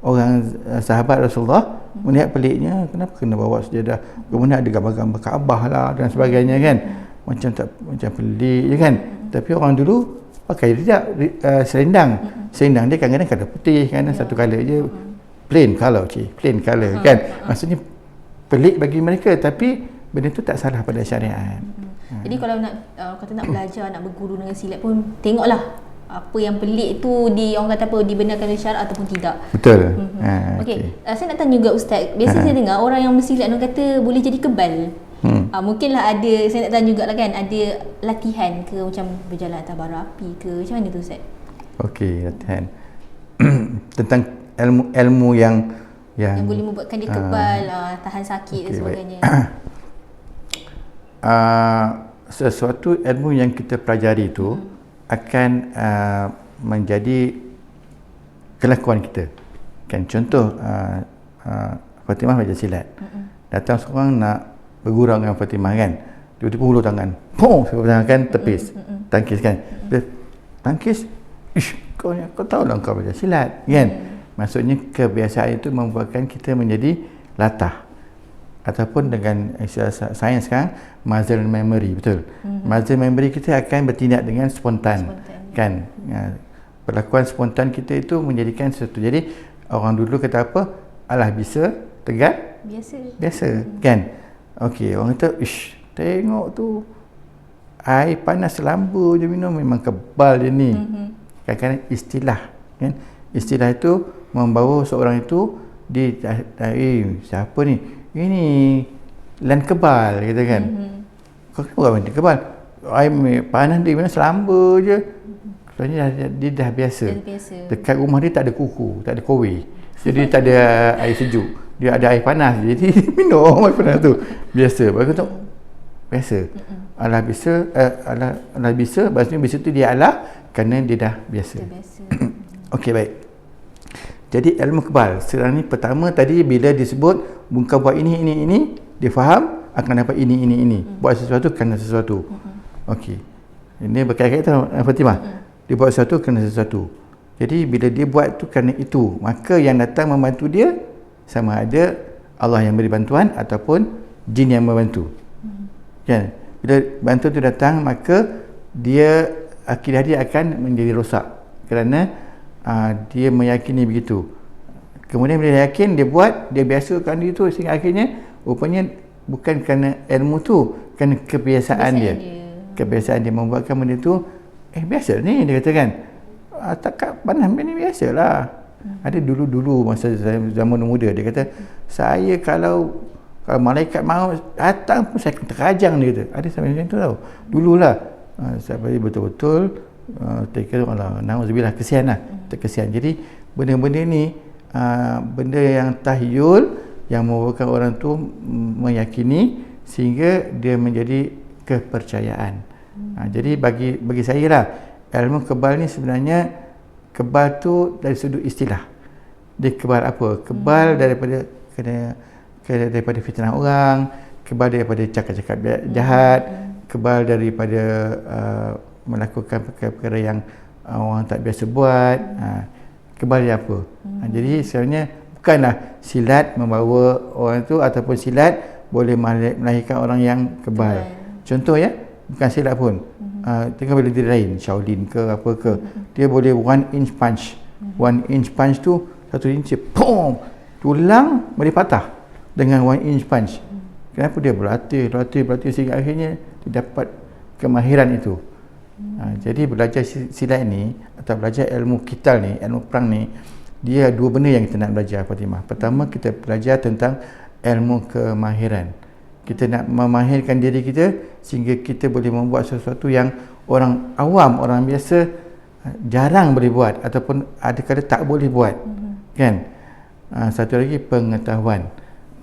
Speaker 2: orang sahabat Rasulullah melihat peliknya, kenapa kena bawa sejadah, kemudian ada gambar-gambar Kaabah lah dan sebagainya, kan? Macam pelik je, kan? Tapi orang dulu pakai tidak selendang dia kadang-kadang colour putih, kadang satu colour je, plain colour, plain colour, kan? Maksudnya pelik bagi mereka, tapi benda tu tak salah pada syariat.
Speaker 1: Jadi kalau nak kata nak belajar, nak berguru dengan silat pun tengoklah apa yang pelik tu orang kata apa, dibenarkan oleh syarak ataupun tidak.
Speaker 2: Betul.
Speaker 1: Okey. Saya nak tanya juga Ustaz, biasa saya dengar orang yang bersilat orang kata boleh jadi kebal. Mungkinlah ada, saya nak tanya jugalah kan, ada latihan ke macam berjalan atas bara api ke, macam mana tu Ustaz? Okey,
Speaker 2: latihan tentang ilmu yang
Speaker 1: boleh membuatkan dia kebal, tahan sakit dan sebagainya.
Speaker 2: Sesuatu ilmu yang kita pelajari itu akan menjadi kelakuan kita, kan? Contoh Fatimah belajar silat, datang seorang nak bergurau dengan Fatimah, kan? Tiba-tiba hulur tangan, kan, tepis, tangkis, kan? Dia tangkis, kau tahulah kau belajar silat, kan? Maksudnya kebiasaan itu membuatkan kita menjadi latah, ataupun dengan sains sekarang muscle memory, betul? Muscle memory kita akan bertindak dengan spontan. Kan? Perlakuan spontan kita itu menjadikan sesuatu. Jadi orang dulu kata apa? Alah, bisa tegak biasa, kan? Okey, orang kata, tengok tu air panas lambu je minum, memang kebal dia ni. Kadang-kadang istilah, kan? Istilah itu membawa seorang itu siapa ni? Ini lan kebal, kata, kan? Kau kenapa orang kebal? Air panas dia mana selamba je. Sebenarnya dia dah biasa. Dekat rumah dia tak ada kuku, tak ada kowe. Jadi tak ada air sejuk. Dia ada air panas. Jadi minum air panas tu. Biasa. Baru tu biasa. Alah bisa, maksudnya bisa tu dia alah kerana dia dah biasa. Okey, baik. Jadi ilmu kebal sekarang ni, pertama tadi bila disebut kau buat ini, dia faham akan dapat ini. Buat sesuatu kerana sesuatu. Okey. Ini berkait-kaitan Fatimah. Dia buat sesuatu kerana sesuatu. Jadi bila dia buat tu kerana itu, maka yang datang membantu dia sama ada Allah yang beri bantuan ataupun jin yang membantu. Kan? Bila bantu tu datang, maka akidah dia akan menjadi rosak kerana dia meyakini begitu. Kemudian bila dia yakin, dia buat, dia biasakan diri tu sehingga akhirnya rupanya bukan kerana ilmu tu, kerana kebiasaan dia. Kebiasaan dia membuatkan benda tu biasa ni, dia katakan. takat panas ni biasalah. Ada dulu-dulu masa zaman muda dia kata, saya kalau malaikat maut datang pun saya akan terajang, dia kata. Ada sampai macam tu tau. Dululah. Sampai betul-betul terkira Allah, na'udzubillah, kesian lah. Terkesian. Jadi benda-benda ni benda yang tahyul yang membuatkan orang tu meyakini sehingga dia menjadi kepercayaan. Jadi bagi saya lah, ilmu kebal ni sebenarnya, kebal tu dari sudut istilah. Dia kebal apa? Kebal daripada daripada fitnah orang, kebal daripada cakap-cakap jahat, kebal daripada melakukan perkara-perkara yang orang tak biasa buat. Kebal dia apa? Jadi sebenarnya bukanlah silat membawa orang tu, ataupun silat boleh melahirkan orang yang kebal. Contoh ya, bukan silat pun. Tengok bila dia lain, Shaolin ke apa ke, dia boleh 1 inch punch. 1 inch punch tu 1 inch, pom, tulang boleh patah dengan 1 inch punch. Kenapa? Dia berlatih sehingga akhirnya dia dapat kemahiran itu. Jadi belajar silat ni atau belajar ilmu qital ni, ilmu perang ni, dia dua benda yang kita nak belajar, Fatimah. Pertama, kita belajar tentang ilmu kemahiran. Kita nak memahirkan diri kita sehingga kita boleh membuat sesuatu yang orang awam, orang biasa jarang boleh buat ataupun ada kala tak boleh buat. Kan? Satu lagi, pengetahuan.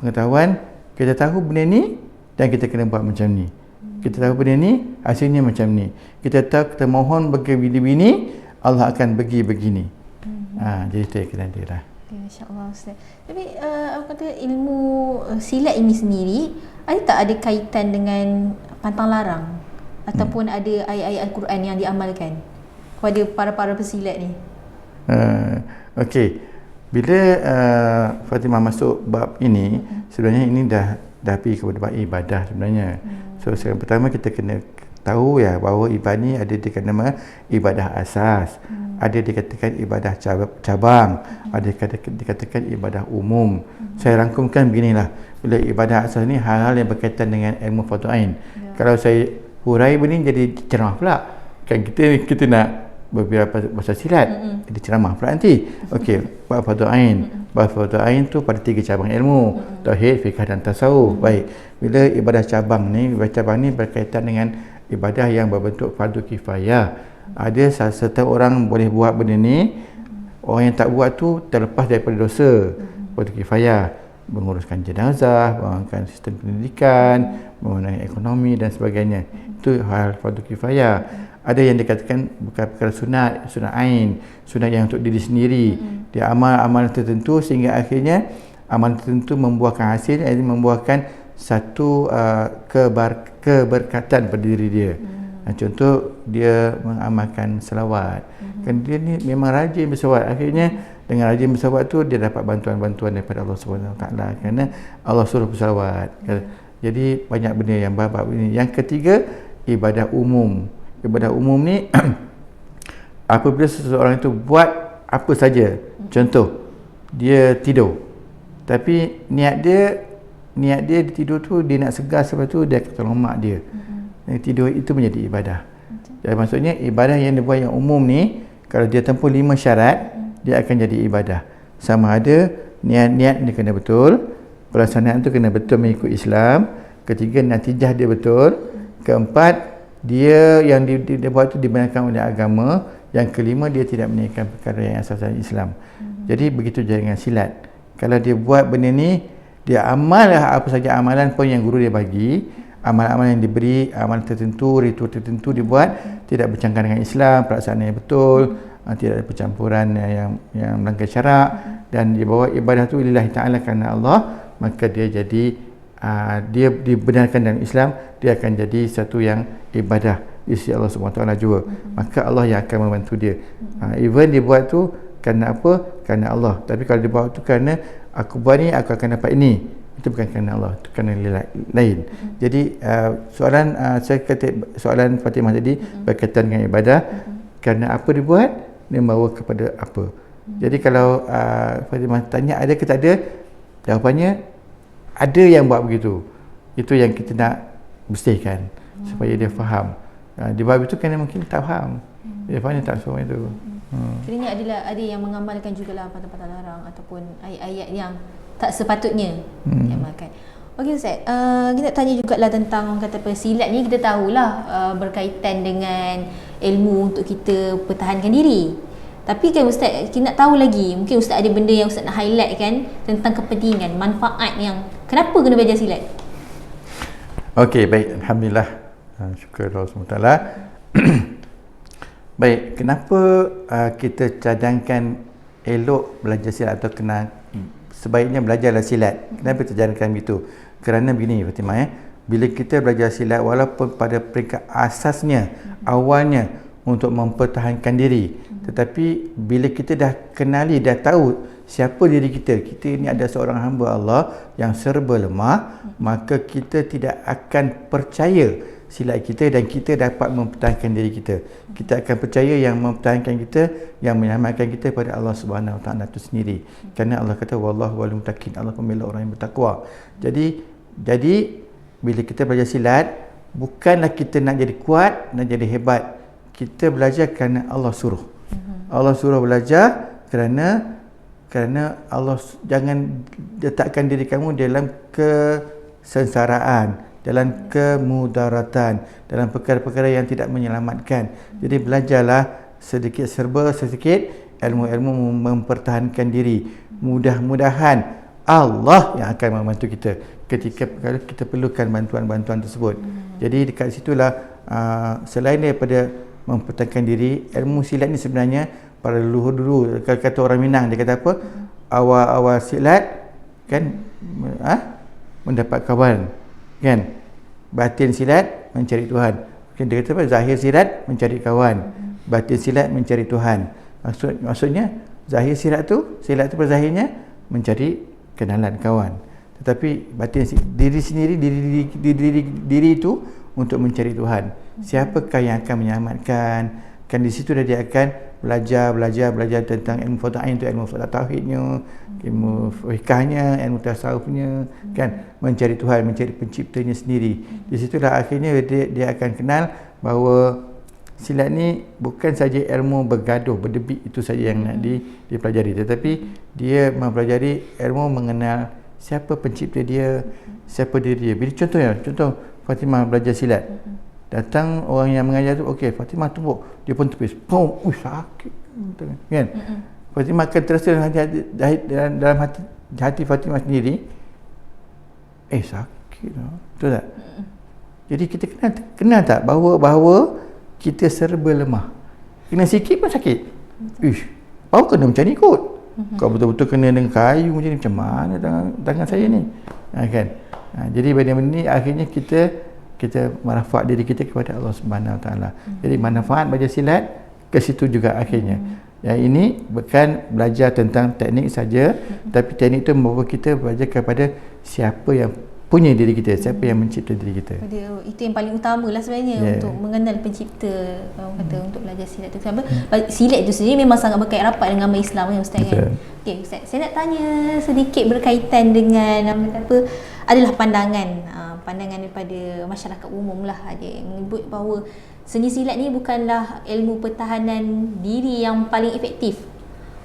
Speaker 2: Pengetahuan, kita tahu benda ni dan kita kena buat macam ni. Kita tahu benda ni, hasilnya macam ni. Kita tahu, kita mohon bagi bini-bini, Allah akan bagi begini. Jadi itu yang kena ada lah.
Speaker 1: Masya-Allah Ustaz. Tapi apa kata, ilmu silat ini sendiri ada kaitan dengan pantang larang ataupun ada ayat-ayat Al-Quran yang diamalkan kepada para pesilat ni?
Speaker 2: Okey. Bila Fatimah masuk bab ini, sebenarnya ini dah pergi kepada bab ibadah sebenarnya. So sekarang pertama kita kena tahu ya bahawa ibadah ni ada dikatakan ibadah asas, ada dikatakan ibadah cabang, ada dikatakan ibadah umum. Saya rangkumkan beginilah. Bila ibadah asas ni hal-hal yang berkaitan dengan ilmu fardu ain. Kalau saya hurai begini jadi ceramah pula. Kan kita nak beberapa bahasa silat, jadi ceramah pula nanti. Okey, bab fardu ain. Bab fardu ain tu pada 3 cabang ilmu, tauhid, fiqh dan tasawuf. Baik. Bila ibadah cabang ni berkaitan dengan ibadah yang berbentuk fardu kifayah. Ada satu orang boleh buat benda ni, orang yang tak buat tu terlepas daripada dosa. Fardu kifayah, menguruskan jenazah, menguruskan sistem pendidikan, mengenai ekonomi dan sebagainya. Itu hal fardu kifayah. Ada yang dikatakan bukan perkara sunat ain, sunat yang untuk diri sendiri. Dia amal tertentu sehingga akhirnya amal tertentu membuahkan hasil, iaitu membuahkan satu keberkatan pada diri dia. Contoh, dia mengamalkan selawat. Kan dia ni memang rajin berselawat. Akhirnya dengan rajin berselawat tu dia dapat bantuan-bantuan daripada Allah Subhanahu Wa Taala, kerana Allah suruh berselawat. Jadi banyak benda yang bab ini. Yang ketiga, ibadah umum. Ibadah umum ni apabila seseorang itu buat apa saja. Contoh, dia tidur, tapi niat dia tidur tu dia nak segar, sebab tu dia tolong mak dia. Tidur itu menjadi ibadah. Jadi maksudnya ibadah yang dia buat yang umum ni, kalau dia tempuh 5 syarat, dia akan jadi ibadah. Sama ada niat dia kena betul, pelaksanaan tu kena betul mengikut Islam. Ketiga, natijah dia betul. Keempat, dia yang dia buat tu dibenarkan oleh agama. Yang kelima, dia tidak meninggalkan perkara yang asal-asal Islam. Jadi begitu juga dengan silat. Kalau dia buat benda ni, dia amal apa saja amalan pun yang guru dia bagi, amalan-amalan yang diberi, amalan tertentu, ritual tertentu dibuat, tidak bercanggah dengan Islam, pelaksanaan yang betul, tidak ada percampuran yang melanggar syarak, dan dia bawa ibadah tu lillahi ta'ala kerana Allah, maka dia jadi dia dibenarkan dalam Islam, dia akan jadi satu yang ibadah di sisi Allah SWT juga. Maka Allah yang akan membantu dia. Even dia buat tu kerana apa? Kerana Allah. Tapi kalau dia buat tu kerana aku buat ni aku akan dapat ini, itu bukan kerana Allah, itu kerana lain. Jadi soalan Fatimah tadi berkaitan dengan ibadah, kerana apa dia buat, dia membawa kepada apa. Jadi kalau Fatimah tanya ada ke tak ada, jawapannya ada yang buat begitu. Itu yang kita nak bersihkan supaya dia faham. Di bab itu kerana mungkin tak faham. Dia faham tak semua itu.
Speaker 1: Kiranya ada yang mengamalkan jugalah patah-patah larang ataupun ayat-ayat yang tak sepatutnya diamalkan. Okey Ustaz, kita tanya jugalah tentang orang kata apa, silat ni kita tahulah berkaitan dengan ilmu untuk kita pertahankan diri. Tapi kan Ustaz, kita nak tahu lagi, mungkin Ustaz ada benda yang Ustaz nak highlight kan tentang kepentingan, manfaat yang kenapa kena belajar silat?
Speaker 2: Okey, baik, alhamdulillah. Syukur Allah SWT. Baik, kenapa kita cadangkan elok belajar silat atau sebaiknya belajarlah silat? Kenapa kita cadangkan begitu? Kerana begini Fatimah, bila kita belajar silat, walaupun pada peringkat asasnya, awalnya untuk mempertahankan diri, tetapi bila kita dah kenali, dah tahu siapa diri kita, kita ini ada seorang hamba Allah yang serba lemah, maka kita tidak akan percaya silat kita dan kita dapat mempertahankan diri kita. Kita akan percaya yang mempertahankan kita, yang menyelamatkan kita pada Allah Subhanahu Wa Taala itu sendiri. Kerana Allah kata wallahu waliyul muttaqin, Allah pembela orang yang bertakwa. Jadi bila kita belajar silat, bukanlah kita nak jadi kuat, nak jadi hebat. Kita belajar kerana Allah suruh. Allah suruh belajar kerana Allah jangan letakkan diri kamu dalam kesengsaraan, dalam kemudaratan, dalam perkara-perkara yang tidak menyelamatkan. Jadi belajarlah sedikit ilmu-ilmu mempertahankan diri. Mudah-mudahan Allah yang akan membantu kita ketika kita perlukan bantuan-bantuan tersebut. Jadi dekat situlah selain daripada mempertahankan diri, ilmu silat ni sebenarnya para leluhur dulu, kalau kata orang Minang, dia kata apa? Awal-awal silat kan mendapat kawan, kan? Batin silat mencari Tuhan. Dia kata apa? Zahir silat mencari kawan, batin silat mencari Tuhan. Maksudnya zahir silat tu pada zahirnya mencari kenalan kawan, tetapi batin diri sendiri, diri itu untuk mencari Tuhan. Siapakah yang akan menyelamatkan? Kan di situ dia akan belajar tentang ilmu fardhu itu, ilmu fardhu tauhidnya, ilmu fikahnya, ilmu tasawufnya, kan, mencari Tuhan, mencari penciptanya sendiri. Di situlah akhirnya dia akan kenal bahawa silat ni bukan saja ilmu bergaduh, berdebit itu saja yang nak dipelajari, tetapi dia mempelajari ilmu mengenal siapa pencipta dia, siapa diri dia. Bila contoh Fatimah belajar silat, datang orang yang mengajar tu, okey, Fatimah tumbuk, dia pun tepis, pom, sakit, kan? Fatimah akan terasa dalam hati Fatimah sendiri, sakit, betul tak? Jadi kita kenal tak bahawa kita serba lemah. Kena sikit pun sakit. Baru kena macam ni kot. Kalau betul-betul kena dengan kayu macam ni, macam mana tangan saya ni? Kan? Jadi benda-benda ni akhirnya kita merafak diri kita kepada Allah Subhanahu Wa Taala. Jadi manfaat belajar silat ke situ juga akhirnya. Yang ini bukan belajar tentang teknik saja, tapi teknik itu membawa kita belajar kepada siapa yang punya diri kita, siapa yang mencipta diri kita.
Speaker 1: Itu yang paling utama lah sebenarnya, untuk mengenal pencipta, orang kata, untuk belajar silat tu. Silat itu sendiri memang sangat berkait rapat dengan agama Islam kan Ustaz, kan? Okey Ustaz, saya nak tanya sedikit berkaitan dengan adalah pandangan daripada masyarakat umum lah. Ada yang menyebut bahawa seni silat ni bukanlah ilmu pertahanan diri yang paling efektif.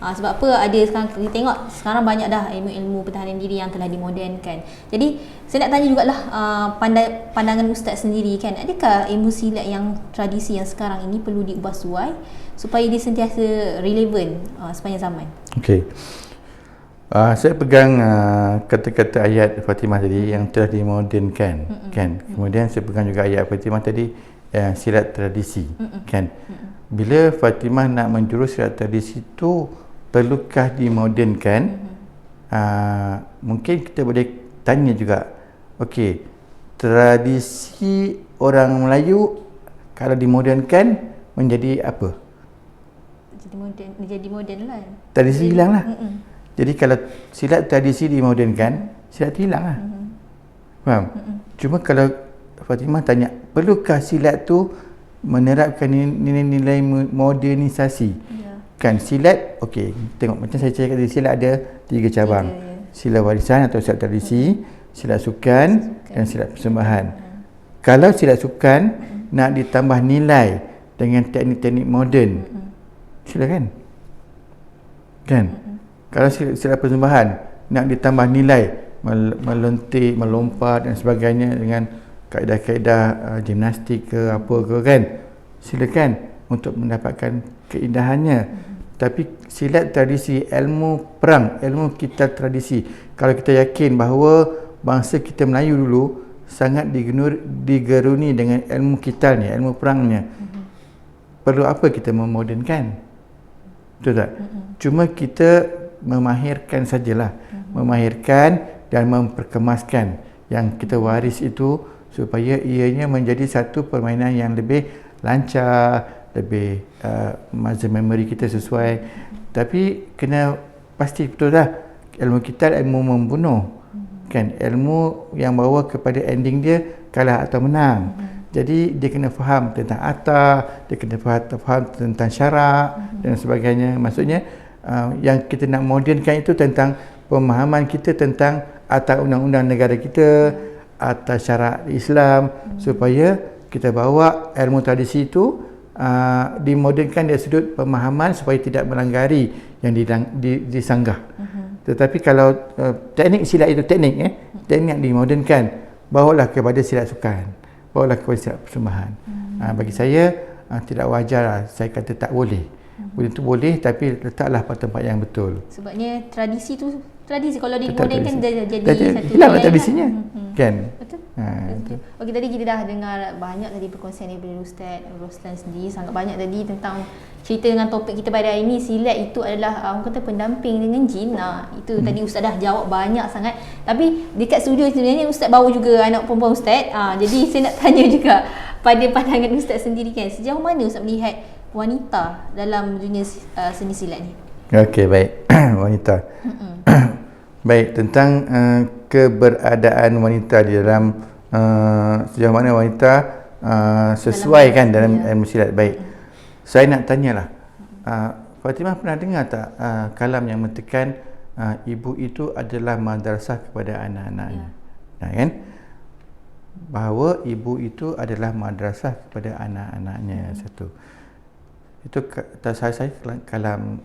Speaker 1: Sebab apa? Ada sekarang kita tengok sekarang banyak dah ilmu-ilmu pertahanan diri yang telah dimodernkan. Jadi saya nak tanya jugalah pandangan Ustaz sendiri, kan, adakah ilmu silat yang tradisi yang sekarang ini perlu diubah suai supaya dia sentiasa relevan sepanjang zaman? Okey.
Speaker 2: Saya pegang kata-kata ayat Fatimah tadi yang telah dimodernkan, kan. Kemudian saya pegang juga ayat Fatimah tadi silat tradisi, kan. Bila Fatimah nak menjurus silat tradisi tu, perlukah dimodernkan? Mungkin kita boleh tanya juga, okey, tradisi orang Melayu kalau dimodernkan menjadi apa?
Speaker 1: Jadi moden lah.
Speaker 2: Tradisi hilang lah. Jadi kalau silat tradisi dimodernkan, silat hilang lah. Faham? Cuma kalau Fatimah tanya, perlukah silat tu menerapkan nilai-nilai modernisasi? Kan silat, okey, tengok macam saya cakap tadi, silat ada 3 cabang. Silat warisan atau silat tradisi, silat sukan dan silat persembahan. Kalau silat sukan nak ditambah nilai dengan teknik-teknik moden, silakan. Kan? Kalau silat persembahan nak ditambah nilai, melontik, melompat dan sebagainya dengan kaedah-kaedah gimnastik ke apa ke kan, silakan untuk mendapatkan keindahannya. Tapi silat tradisi, ilmu perang, ilmu kita tradisi, kalau kita yakin bahawa bangsa kita Melayu dulu sangat digeruni dengan ilmu kita ni, ilmu perangnya, perlu apa kita memodernkan? Betul tak? Cuma kita memahirkan sajalah, memahirkan dan memperkemaskan yang kita waris itu supaya ianya menjadi satu permainan yang lebih lancar, lebih muscle memory kita sesuai. Tapi kena pasti betul dah, ilmu kita ilmu membunuh, kan, ilmu yang bawa kepada ending dia kalah atau menang. Jadi dia kena faham tentang atah, dia kena faham tentang syarak dan sebagainya. Maksudnya yang kita nak modernkan itu tentang pemahaman kita tentang atah undang-undang negara kita, atah syarak Islam, supaya kita bawa ilmu tradisi itu dimodernkan dari sudut pemahaman supaya tidak melanggari yang disanggah. Tetapi kalau teknik silat itu teknik dimodernkan, bawalah kepada silat sukan, bawalah kepada silat persembahan. Bagi saya tidak wajar lah saya kata tak boleh. Boleh tu boleh, tapi letaklah pada tempat yang betul.
Speaker 1: Sebabnya tradisi tu tradisi, kalau dimodernkan jadi satu
Speaker 2: hilanglah tradisinya. Kan?
Speaker 1: Betul. Betul. Okey, tadi kita dah dengar banyak tadi perkongsian daripada Ustaz Roslan sendiri, sangat banyak tadi tentang cerita dengan topik kita pada hari ini. Silat itu adalah orang kata pendamping dengan jin. Itu tadi Ustaz dah jawab banyak sangat. Tapi dekat studio sebenarnya Ustaz bawa juga anak perempuan Ustaz. Jadi saya nak tanya juga pada pandangan Ustaz sendiri kan, sejauh mana Ustaz melihat wanita dalam dunia seni silat ni?
Speaker 2: Okey, baik. Wanita. Baik, tentang keberadaan wanita di dalam sejauh mana wanita sesuai kan dalam ilmu silat. Baik, saya nak tanyalah, Fatimah pernah dengar tak kalam yang mengatakan ibu itu adalah madrasah kepada anak-anaknya? Kan? Bahawa ibu itu adalah madrasah kepada anak-anaknya. Satu itu saya kalam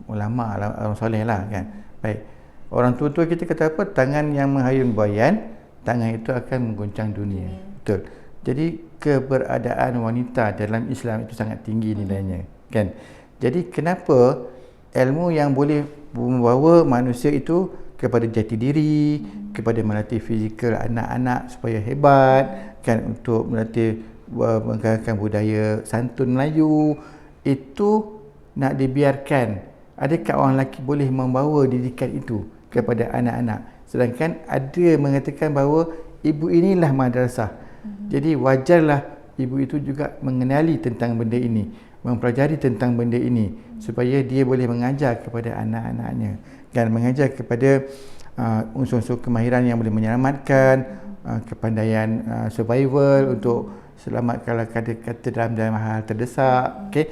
Speaker 2: ulama soleh lah kan. Baik, orang tua kita kata apa? Tangan yang menghayun buayan, tangan itu akan mengguncang dunia. Betul. Jadi keberadaan wanita dalam Islam itu sangat tinggi nilainya, kan? Jadi kenapa ilmu yang boleh membawa manusia itu kepada jati diri, kepada melatih fizikal anak-anak supaya hebat, kan, untuk melatih menggalakkan budaya santun Melayu, itu nak dibiarkan? Adakah orang lelaki boleh membawa didikan itu kepada anak-anak? Sedangkan ada mengatakan bahawa ibu inilah madrasah. Jadi wajarlah ibu itu juga mengenali tentang benda ini, mempelajari tentang benda ini, supaya dia boleh mengajar kepada anak-anaknya, kan, mengajar kepada unsur-unsur kemahiran yang boleh menyelamatkan, kepandaian survival untuk selamat kalau kata dalam hal terdesak. Okey,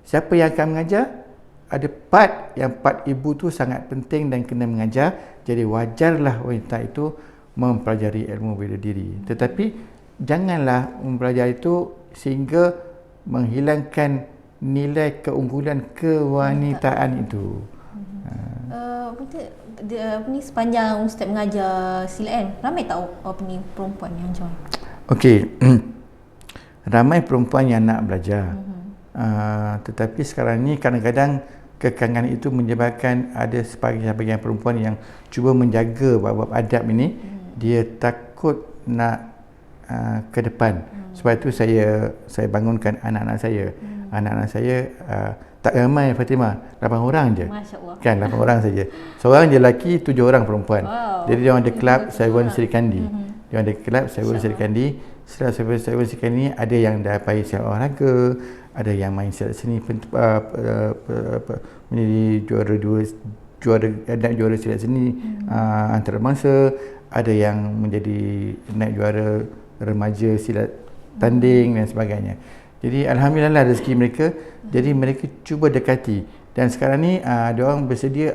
Speaker 2: siapa yang akan mengajar? Ada part ibu tu sangat penting dan kena mengajar. Jadi wajarlah wanita itu mempelajari ilmu bela diri. Tetapi janganlah mempelajari itu sehingga menghilangkan nilai keunggulan kewanitaan itu.
Speaker 1: Sepanjang Ustaz mengajar silat kan, ramai tahu perempuan yang join? Okey.
Speaker 2: Ramai perempuan yang nak belajar. Tetapi sekarang ni kadang-kadang kekangan itu menyebabkan ada sebahagian perempuan yang cuba menjaga bab-bab adab ini, dia takut nak ke depan. Sebab itu saya bangunkan anak-anak saya. Anak-anak saya tak ramai, Fatimah, 8 orang je.
Speaker 1: Masya-Allah.
Speaker 2: Kan, 8 orang saja. Seorang je lelaki, 7 orang perempuan. Jadi dia orang ada kelab Saiwan Sri Kandi. Dia ada kelab Saiwan Sri Kandi. Setelah Saiwan Sri Kandi ni ada yang dah pergi silat olahraga, ada yang main silat seni menjadi juara silat seni antarabangsa, ada yang menjadi naik juara remaja silat tanding dan sebagainya. Jadi alhamdulillah rezeki mereka. Jadi mereka cuba dekati, dan sekarang ni dia orang bersedia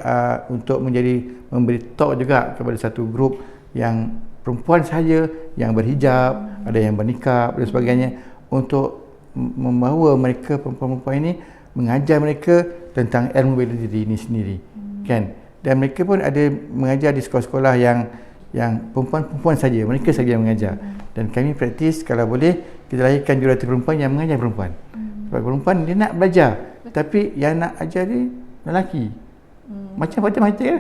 Speaker 2: untuk memberi talk juga kepada satu grup yang perempuan sahaja yang berhijab, ada yang bernikah dan sebagainya, untuk membawa mereka perempuan-perempuan ini mengajar mereka tentang ilmu bela diri ini sendiri. Kan? Dan mereka pun ada mengajar di sekolah-sekolah yang perempuan-perempuan saja, mereka saja yang mengajar. Dan kami praktis kalau boleh kita lahirkan jurulatih perempuan yang mengajar perempuan. Sebab perempuan dia nak belajar, tapi yang nak ajar dia lelaki. Macam-macam ya.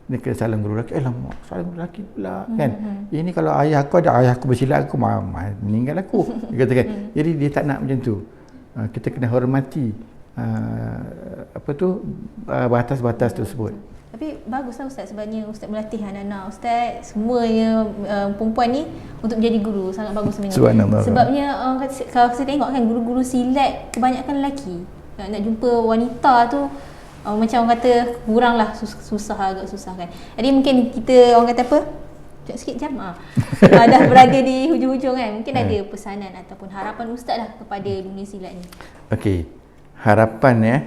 Speaker 2: Dia kena salam guru lelaki, alamak salam guru lelaki pula kan. Ini kalau ayah aku ada, ayah aku bersilat aku meninggal aku. Dia katakan. Jadi dia tak nak macam tu. Kita kena hormati batas-batas tersebut.
Speaker 1: Tapi baguslah Ustaz, sebabnya Ustaz melatih anak-anak Ustaz semuanya perempuan ni untuk menjadi guru. Sangat bagus sebenarnya. Sebabnya kalau saya tengok kan guru-guru silat kebanyakan lelaki. Nak jumpa wanita tu macam orang kata kuranglah, agak susah kan. Jadi mungkin kita orang kata apa? Sekejap sikit jam dah berada di hujung-hujung kan. Mungkin ada pesanan ataupun harapan Ustaz lah kepada dunia silat ni.
Speaker 2: Okey. Harapan ya.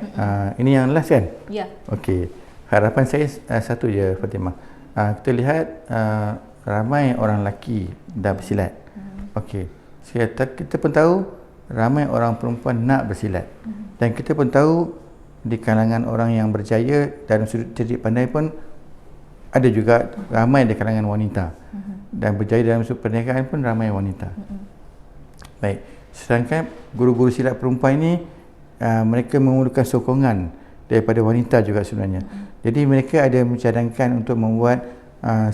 Speaker 2: Ini yang last kan?
Speaker 1: Ya.
Speaker 2: Okey. Harapan saya satu je Fatimah. Kita lihat ramai orang lelaki dah bersilat. Okey. Kita pun tahu ramai orang perempuan nak bersilat. Dan kita pun tahu di kalangan orang yang berjaya dalam sudut cerdik pandai pun ada juga ramai di kalangan wanita. Dan berjaya dalam sudut perniagaan pun ramai wanita. Baik. Sedangkan guru-guru silat perempuan ini mereka memerlukan sokongan daripada wanita juga sebenarnya. Jadi mereka ada mencadangkan untuk membuat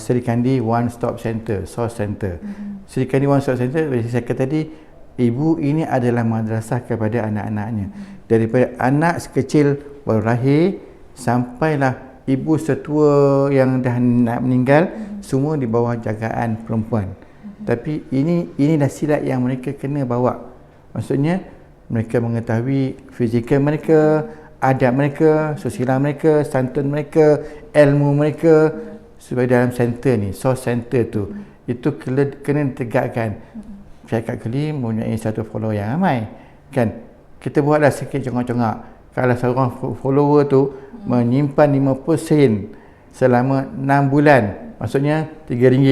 Speaker 2: Seri Kandi One Stop Center, SOS Center. Seri Kandi One Stop Center, saya kata tadi, ibu ini adalah madrasah kepada anak-anaknya. Daripada anak sekecil baru lahir sampailah ibu setua yang dah nak meninggal, semua di bawah jagaan perempuan. Tapi inilah silat yang mereka kena bawa. Maksudnya mereka mengetahui fizikal mereka, adab mereka, sosial mereka, santun mereka, ilmu mereka, supaya dalam center ni, SOS Center tu, itu kena ditegakkan. Syarikat Keli mempunyai satu follower yang ramai kan. Kita buatlah sikit congak-congak. Kalau seorang follower tu menyimpan 50 sen selama 6 bulan, maksudnya RM3.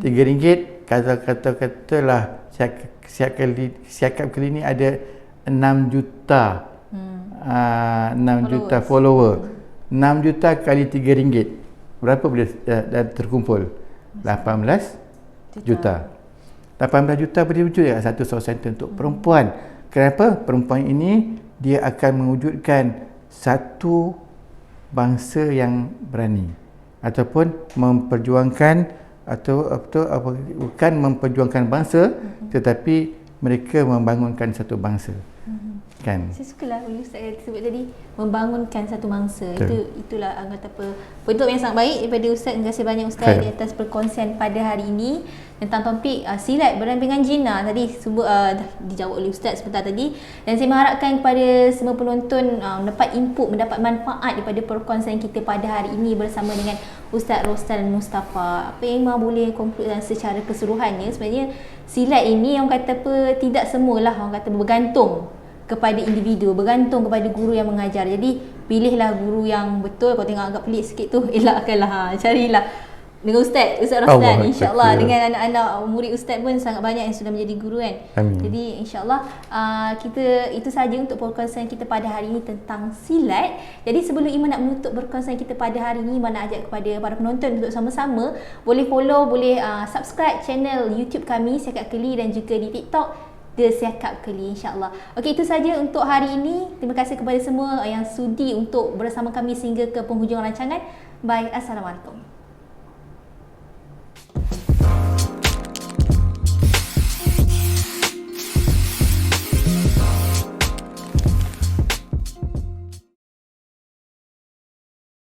Speaker 2: RM3 katalah Syarikat Keli ni ada 6 juta 6 juta follower. 6 juta kali RM3. Berapa boleh dah terkumpul? 18 juta. 18 juta boleh wujud satu SOS Center untuk perempuan. Kenapa? Perempuan ini dia akan mewujudkan satu bangsa yang berani, ataupun memperjuangkan bukan memperjuangkan bangsa, tetapi mereka membangunkan satu bangsa. Kan?
Speaker 1: Saya sukalah Ustaz sebut tadi, membangunkan satu bangsa. Itulah anggota bentuk yang sangat baik daripada Ustaz. Terima kasih banyak Ustaz di atas perkongsian pada hari ini tentang topik silat berdampingan jina. Tadi sebut dijawab oleh Ustaz sebentar tadi, dan saya mengharapkan kepada semua penonton mendapat input, mendapat manfaat daripada perkongsian kita pada hari ini bersama dengan Ustaz Rostan Mustafa. Apa yang boleh conclude secara keseluruhannya, sebenarnya silat ini orang kata apa, tidak semualah orang kata bergantung kepada individu, bergantung kepada guru yang mengajar. Jadi pilihlah guru yang betul. Kalau tengok agak pelik sikit tu, elakkanlah, carilah dengan Ustaz Rostan. InsyaAllah dengan anak-anak murid Ustaz pun sangat banyak yang sudah menjadi guru kan.
Speaker 2: Amin.
Speaker 1: Jadi insyaAllah itu sahaja untuk perkongsian kita pada hari ini tentang silat. Jadi sebelum Iman nak menutup perkongsian kita pada hari ini, Iman nak ajak kepada para penonton untuk sama-sama boleh follow, boleh subscribe channel YouTube kami Syarikat Keli, dan juga di TikTok The Syarikat Keli, insyaAllah. Okey, itu saja untuk hari ini. Terima kasih kepada semua yang sudi untuk bersama kami sehingga ke penghujung rancangan. Bye, Assalamualaikum.